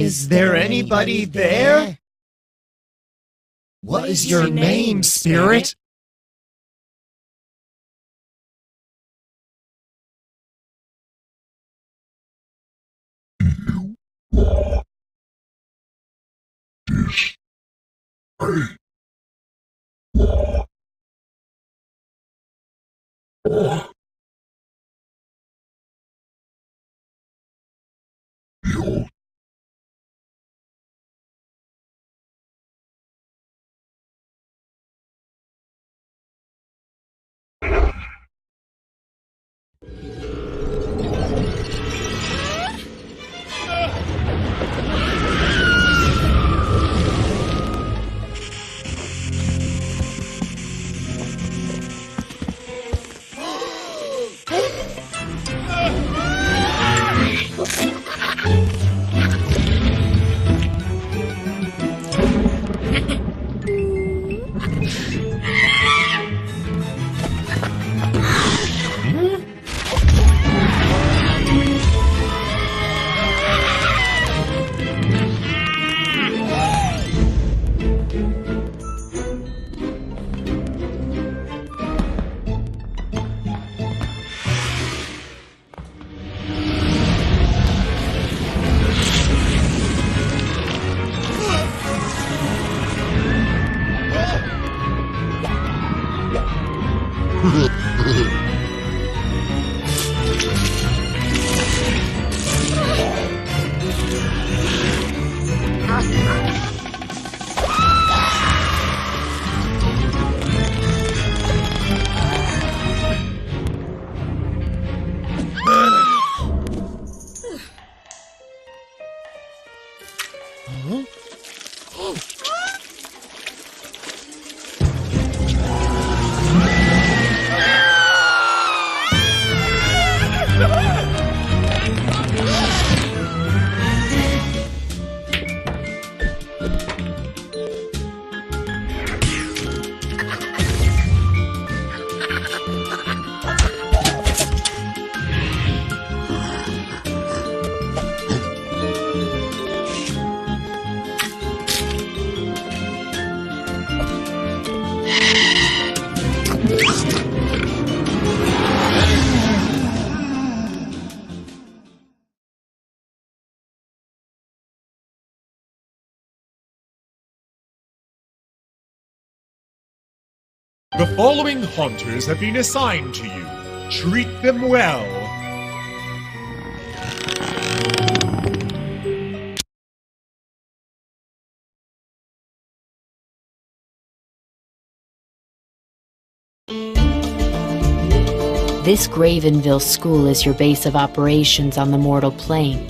Is there anybody there? What is your name, spirit? The following haunters have been assigned to you. Treat them well. This Gravenville School is your base of operations on the mortal plane.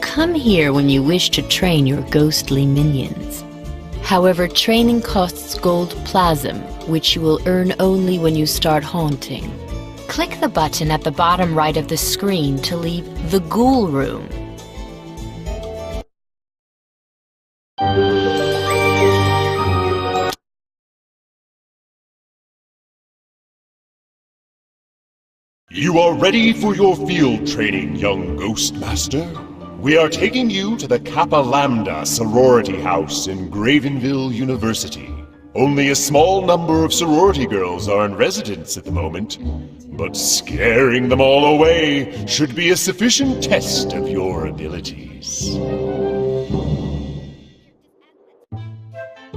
Come here when you wish to train your ghostly minions. However, training costs gold plasm, which you will earn only when you start haunting. Click the button at the bottom right of the screen to leave the Ghoul Room. You are ready for your field training, young Ghost Master. We are taking you to the Kappa Lambda sorority house in Gravenville University. Only a small number of sorority girls are in residence at the moment, but scaring them all away should be a sufficient test of your abilities.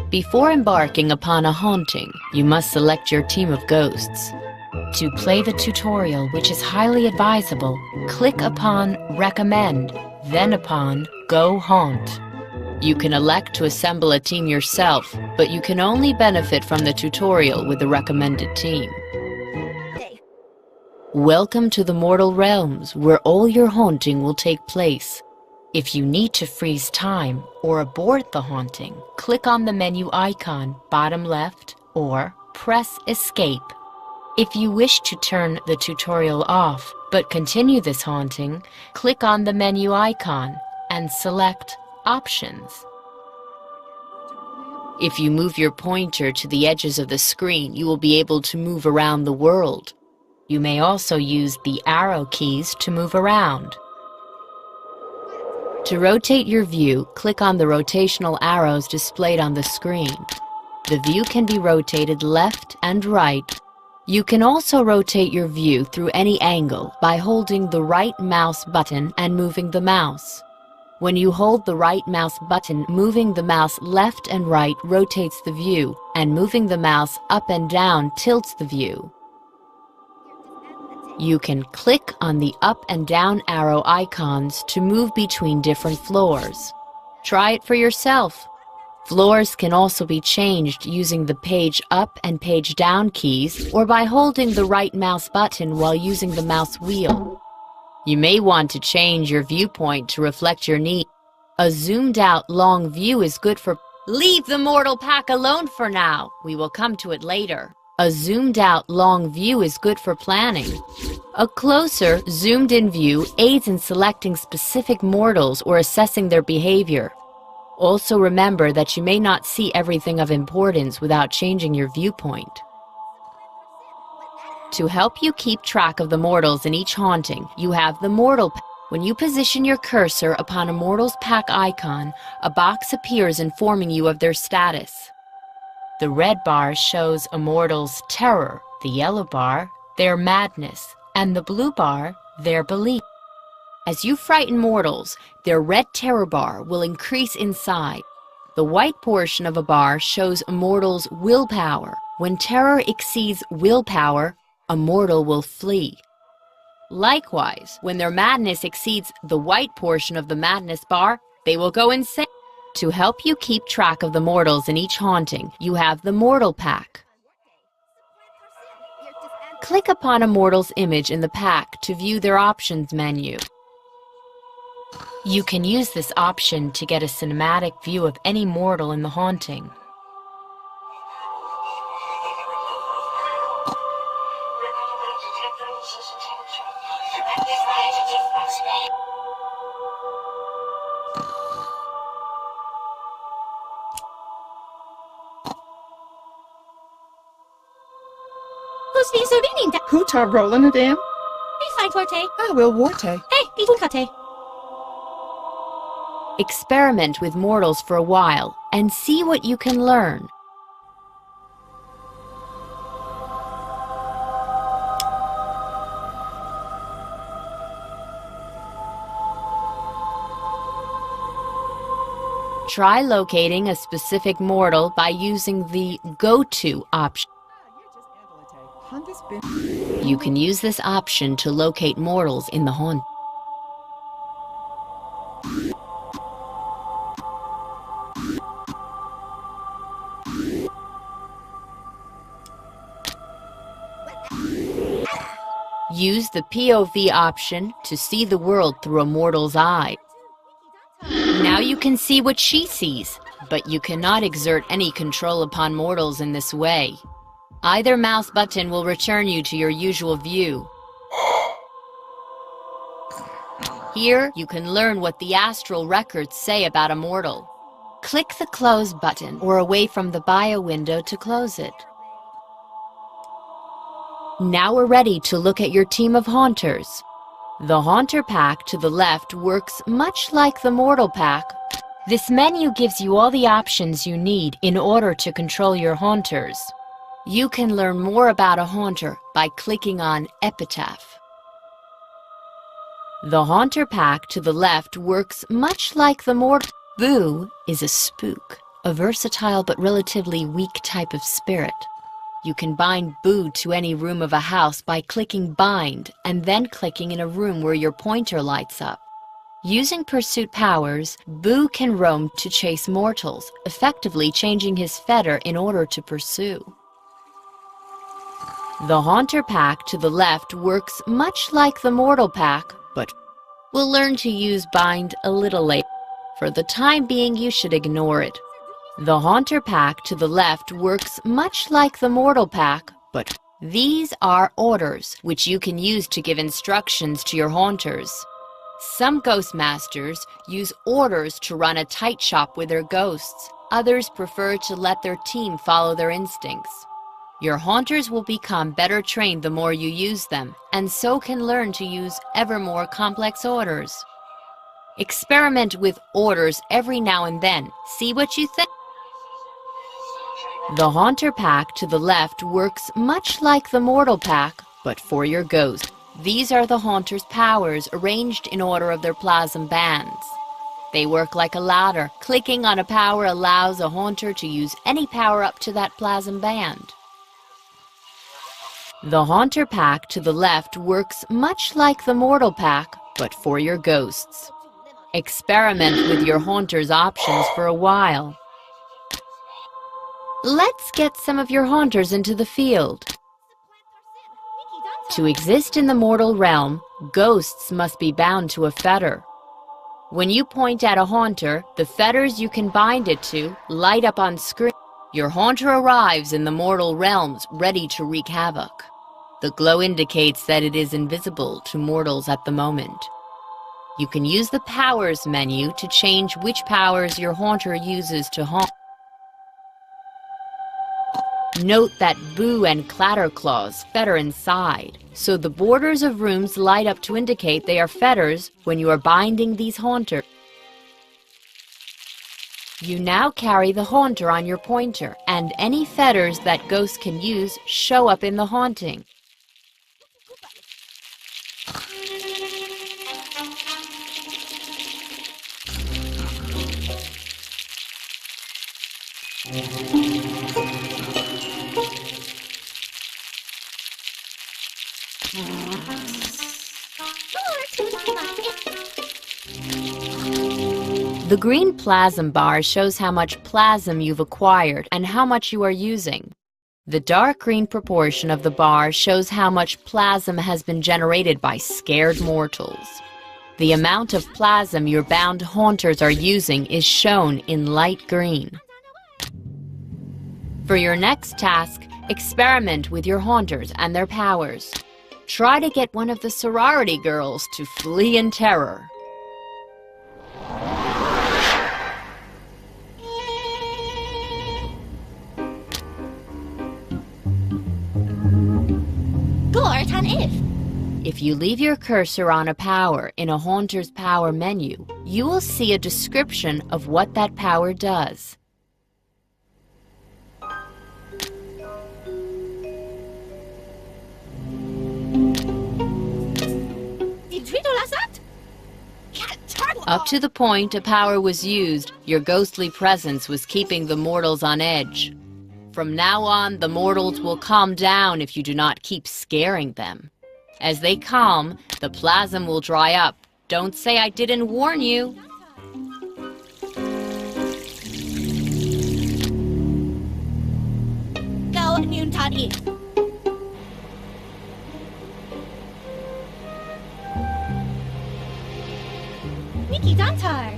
Before embarking upon a haunting, you must select your team of ghosts. To play the tutorial, which is highly advisable, click upon Recommend, then upon Go Haunt. You can elect to assemble a team yourself, but you can only benefit from the tutorial with the recommended team. Welcome to the mortal realms, where all your haunting will take place. If you need to freeze time or abort the haunting, click on the menu icon bottom left or press escape. If you wish to turn the tutorial off but continue this haunting, click on the menu icon and select Options. If you move your pointer to the edges of the screen, you will be able to move around the world. You may also use the arrow keys to move around. To rotate your view, click on the rotational arrows displayed on the screen. The view can be rotated left and right. You can also rotate your view through any angle by holding the right mouse button and moving the mouse. When you hold the right mouse button, moving the mouse left and right rotates the view, and moving the mouse up and down tilts the view. You can click on the up and down arrow icons to move between different floors. Try it for yourself. Floors can also be changed using the page up and page down keys or by holding the right mouse button while using the mouse wheel. You may want to change your viewpoint to reflect your needs. A zoomed out long view is good for... Leave the mortal pack alone for now. We will come to it later. A zoomed out long view is good for planning. A closer, zoomed in view aids in selecting specific mortals or assessing their behavior. Also remember that you may not see everything of importance without changing your viewpoint. To help you keep track of the mortals in each haunting, you have the Mortal Pack. When you position your cursor upon a Mortals Pack icon, a box appears informing you of their status. The red bar shows a mortal's terror, the yellow bar, their madness, and the blue bar, their belief. As you frighten mortals, their red terror bar will increase in size. The white portion of a bar shows a mortal's willpower. When terror exceeds willpower, a mortal will flee. Likewise, when their madness exceeds the white portion of the madness bar, they will go insane. To help you keep track of the mortals in each haunting, you have the Mortal Pack. Click upon a mortal's image in the pack to view their options menu. You can use this option to get a cinematic view of any mortal in the haunting. Who's the Serene? Who taught rolling a dam? Fight Forte. I will Warte. Hey, Difunkate. Experiment with mortals for a while and see what you can learn. Try locating a specific mortal by using the Go To option. You can use this option to locate mortals in the haunt. Use the POV option to see the world through a mortal's eye. Now you can see what she sees, but you cannot exert any control upon mortals in this way. Either mouse button will return you to your usual view. Here, you can learn what the astral records say about a mortal. Click the Close button or away from the bio window to close it. Now we're ready to look at your team of haunters. The Haunter Pack to the left works much like the Mortal Pack. This menu gives you all the options you need in order to control your haunters. You can learn more about a haunter by clicking on Epitaph. The Haunter Pack to the left works much like the Mortal. Boo is a spook, a versatile but relatively weak type of spirit. You can bind Boo to any room of a house by clicking Bind and then clicking in a room where your pointer lights up. Using pursuit powers, Boo can roam to chase mortals, effectively changing his fetter in order to pursue. The Haunter Pack to the left works much like the Mortal Pack, but we'll learn to use Bind a little later. For the time being, you should ignore it. The Haunter Pack to the left works much like the Mortal Pack, but these are orders, which you can use to give instructions to your Haunters. Some Ghost Masters use orders to run a tight shop with their ghosts. Others prefer to let their team follow their instincts. Your Haunters will become better trained the more you use them, and so can learn to use ever more complex orders. Experiment with orders every now and then. See what you think. The Haunter Pack to the left works much like the Mortal Pack, but for your ghost. These are the Haunter's powers arranged in order of their plasm bands. They work like a ladder. Clicking on a power allows a Haunter to use any power up to that plasm band. The Haunter Pack to the left works much like the Mortal Pack, but for your ghosts. Experiment with your Haunter's options for a while. Let's get some of your Haunters into the field. To exist in the mortal realm, ghosts must be bound to a fetter. When you point at a Haunter, the fetters you can bind it to light up on screen. Your Haunter arrives in the mortal realms ready to wreak havoc. The glow indicates that it is invisible to mortals at the moment. You can use the Powers menu to change which powers your Haunter uses to haunt. Note that Boo and Clatterclaws fetter inside, so the borders of rooms light up to indicate they are fetters when you are binding these Haunters. You now carry the Haunter on your pointer, and any fetters that ghosts can use show up in the haunting. The green plasm bar shows how much plasm you've acquired and how much you are using. The dark green proportion of the bar shows how much plasm has been generated by scared mortals. The amount of plasm your bound Haunters are using is shown in light green. For your next task, experiment with your Haunters and their powers. Try to get one of the sorority girls to flee in terror. If you leave your cursor on a power in a Haunter's power menu, you will see a description of what that power does. Up to the point a power was used, your ghostly presence was keeping the mortals on edge. From now on, the mortals will calm down if you do not keep scaring them. As they calm, the plasm will dry up. Don't say I didn't warn you. Go noon tan e. Mickey Dantar.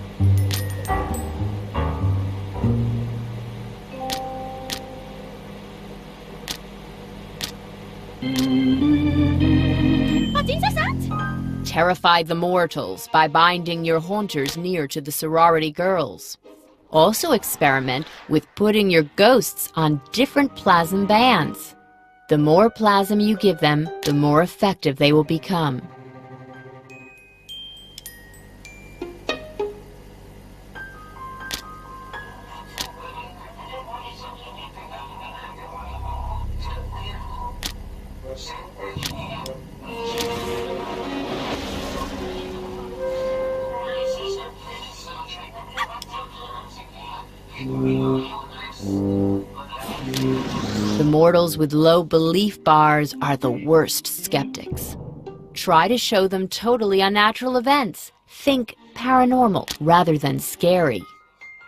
Terrify the mortals by binding your Haunters near to the sorority girls. Also experiment with putting your ghosts on different plasm bands. The more plasm you give them, the more effective they will become. The mortals with low belief bars are the worst skeptics. Try to show them totally unnatural events. Think paranormal rather than scary.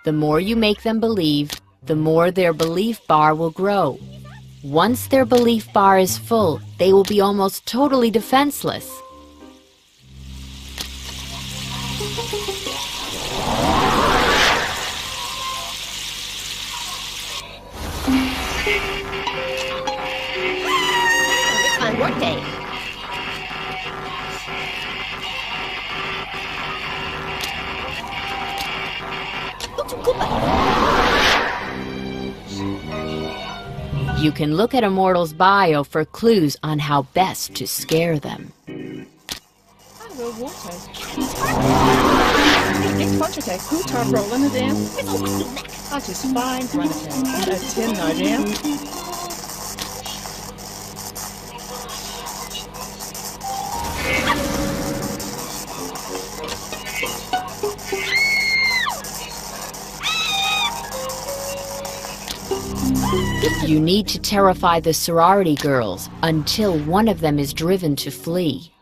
The more you make them believe, the more their belief bar will grow. Once their belief bar is full, they will be almost totally defenseless. It's my workday. You can look at a mortal's bio for clues on how best to scare them. Hello, water. Nick Fudgete, who taught rolling it down? That is fine, Granite. What a tin now, dear. You need to terrify the sorority girls until one of them is driven to flee.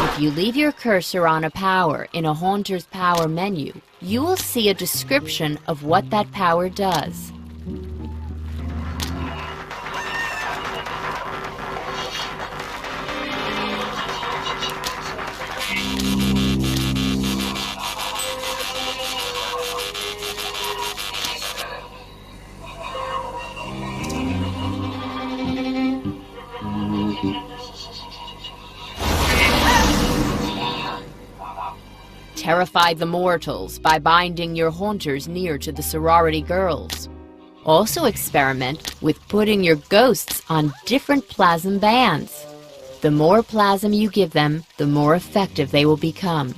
If you leave your cursor on a power in a Haunter's Power menu, you will see a description of what that power does. Terrify the mortals by binding your haunters near to the sorority girls. Also experiment with putting your ghosts on different plasm bands. The more plasm you give them, the more effective they will become.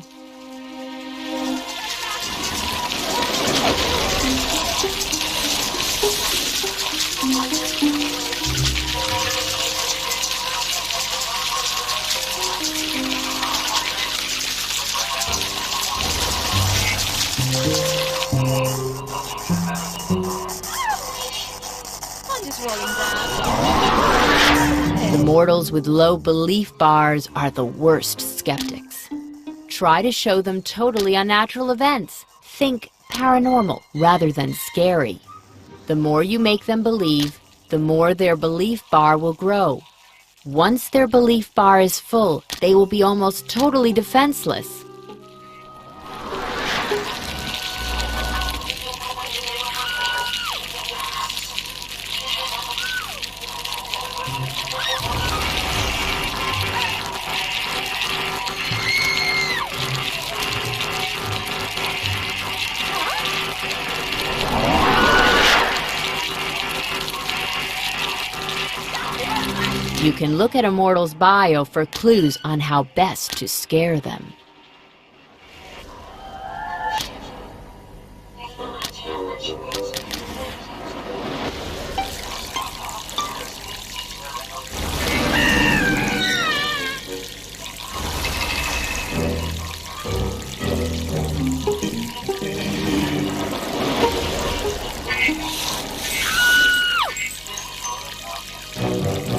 I'm just rolling down. The mortals with low belief bars are the worst skeptics. Try to show them totally unnatural events. Think paranormal rather than scary. The more you make them believe, the more their belief bar will grow. Once their belief bar is full, they will be almost totally defenseless. You can look at a mortal's bio for clues on how best to scare them.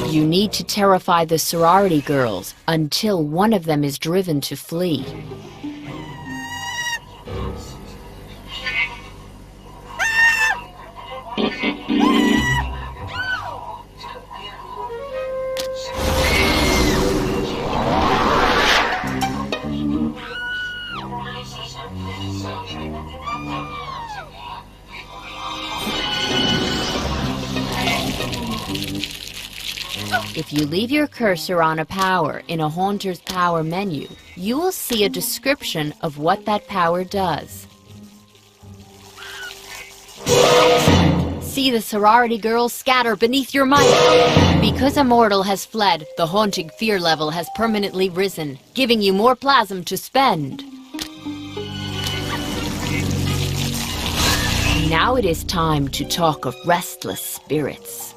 You need to terrify the sorority girls until one of them is driven to flee. If you leave your cursor on a power in a Haunter's Power menu, you will see a description of what that power does. See the sorority girls scatter beneath your might. Because a mortal has fled, the haunting fear level has permanently risen, giving you more plasm to spend. Now it is time to talk of restless spirits.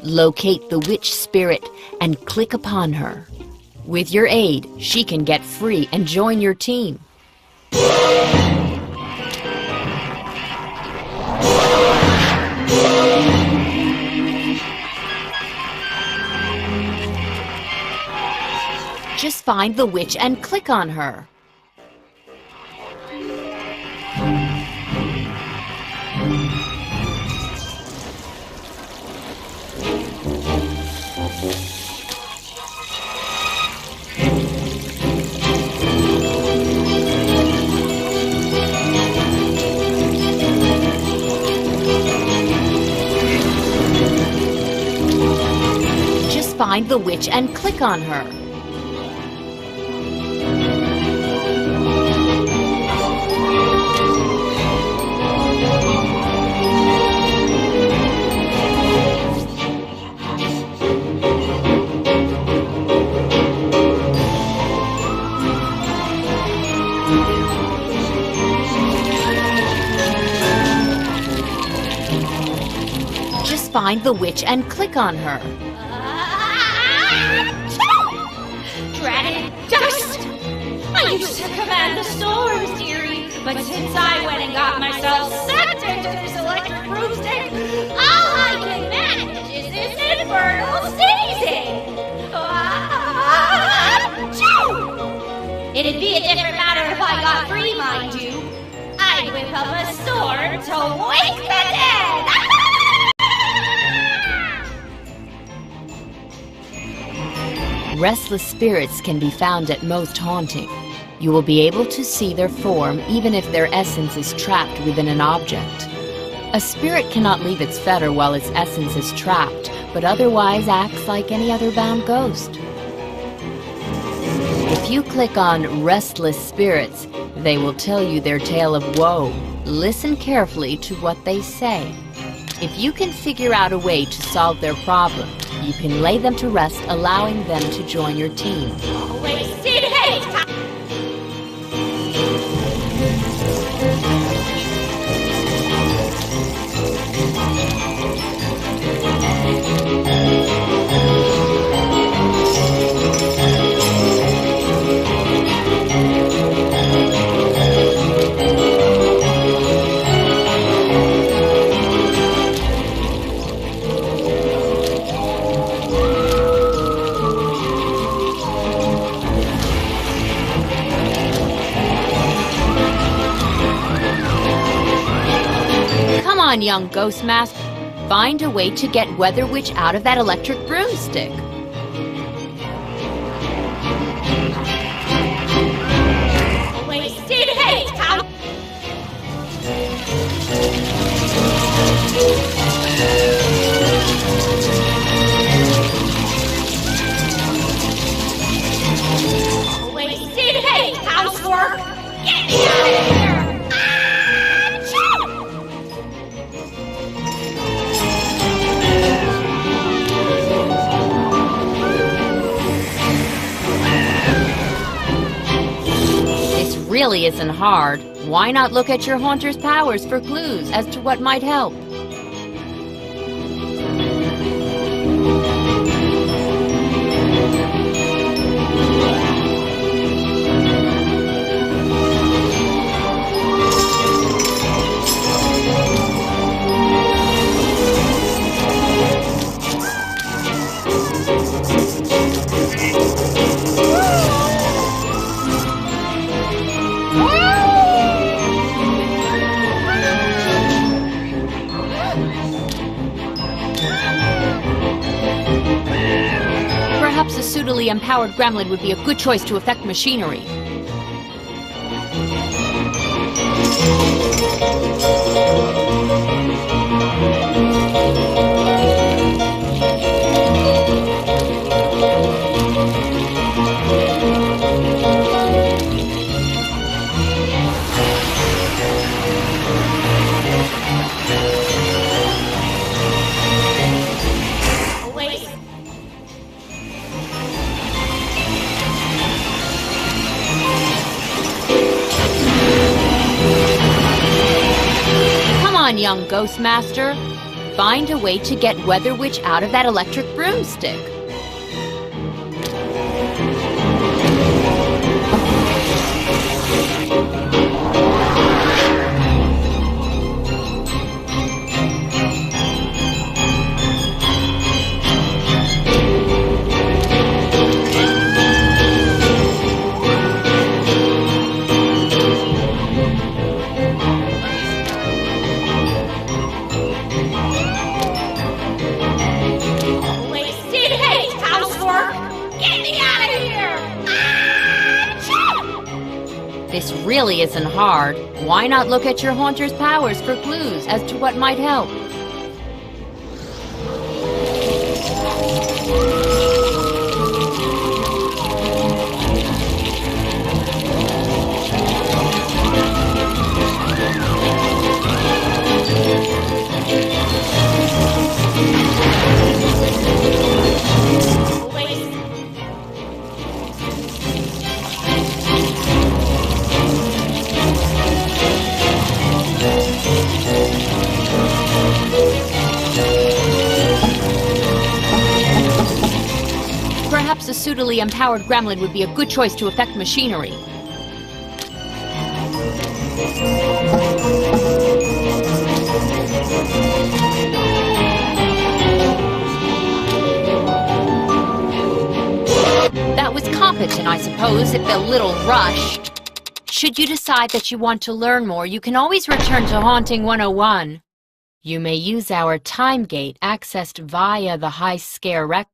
Locate the witch spirit and click upon her. With your aid, she can get free and join your team. Just find the witch and click on her. Just find the witch and click on her. Just find the witch and click on her. Dreaded dust! I used to command the storms, dearie, but since I went and got myself sucked into this electric broomstick, all I can manage is this infernal sneezing! It'd be a different matter if I got free, mind you. I'd whip up a sword to wake the dead! Restless spirits can be found at most haunting. You will be able to see their form even if their essence is trapped within an object. A spirit cannot leave its fetter while its essence is trapped, but otherwise acts like any other bound ghost. If you click on Restless Spirits, they will tell you their tale of woe. Listen carefully to what they say. If you can figure out a way to solve their problem, you can lay them to rest, allowing them to join your team. Wasted hate! Come on, young Ghost Master. Find a way to get Weather Witch out of that electric broomstick. Wasted hate! Wasted hate, housework! Get me out of here! Really isn't hard. Why not look at your haunter's powers for clues as to what might help? Perhaps a suitably empowered gremlin would be a good choice to affect machinery. Young Ghost Master, find a way to get Weather Witch out of that electric broomstick. This really isn't hard. Why not look at your haunter's powers for clues as to what might help? Perhaps a suitably empowered gremlin would be a good choice to affect machinery. That was competent, I suppose, if a little rushed. Should you decide that you want to learn more, you can always return to Haunting 101. You may use our time gate accessed via the High Scare Rec